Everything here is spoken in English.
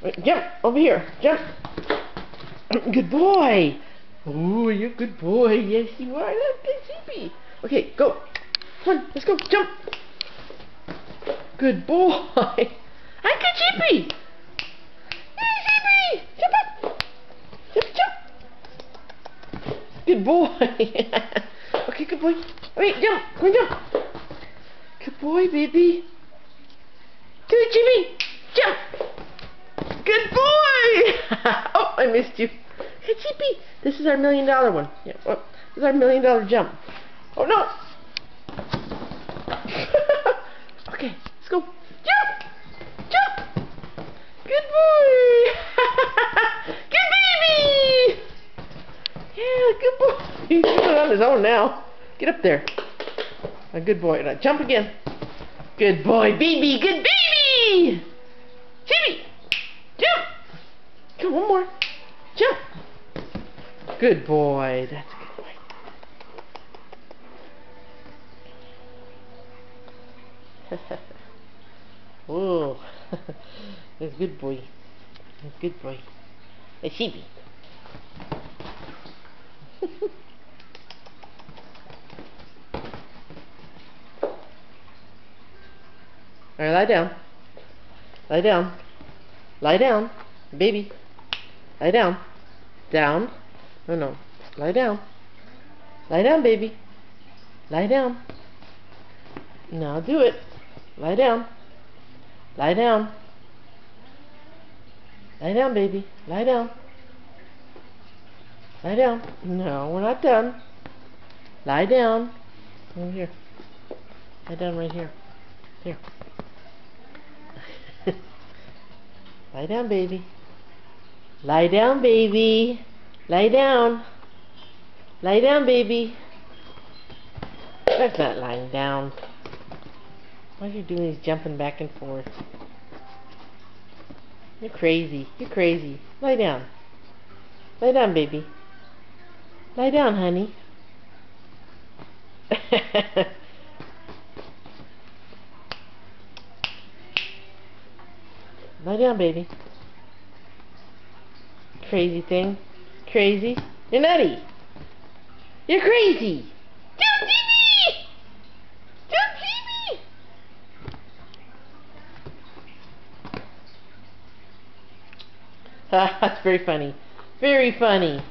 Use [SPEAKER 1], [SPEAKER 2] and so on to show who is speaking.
[SPEAKER 1] Wait, jump over here. Jump. Good boy. Oh, you're a good boy. Yes, you are. Look, good sheepy. Okay, go. Come on, let's go. Jump. Good boy. Hi, good sheepy. Hey, sheepy. Jump up. Jump, jump. Good boy. Okay, good boy. Wait, jump. Come on, jump. Good boy, baby. Do it, Jimmy. Jump. Good boy. Oh, I missed you. Hey, Chippy. This is our $1 million one. Yeah. Oh, this is our $1 million jump. Oh no. Okay, let's go. Jump. Jump. Good boy. Good baby. Yeah, good boy. He's doing it on his own now. Get up there. A good boy. Now jump again. Good boy, baby. Good baby. Chippy. Jump. Come on, one more. Jump. Good boy. That's a good boy. Whoa. That's a good boy. That's a good boy. Hey, sheepy. Alright, lie down. Lie down. Lie down. Baby. Lie down. Down. No, no. Lie down. Lie down, baby. Lie down. Now do it. Lie down. Lie down. Lie down, baby. Lie down. Lie down. No, we're not done. Lie down. Over here. Lie down right here. Here. Lie down, baby. Lie down, baby. Lie down. Lie down, baby. That's not lying down. All you're doing is jumping back and forth. You're crazy. You're crazy. Lie down. Lie down, baby. Lie down, honey. Lie down, baby. Crazy thing. Crazy. You're nutty. You're crazy. Jump, Jimmy! Jump, Jimmy! That's very funny. Very funny.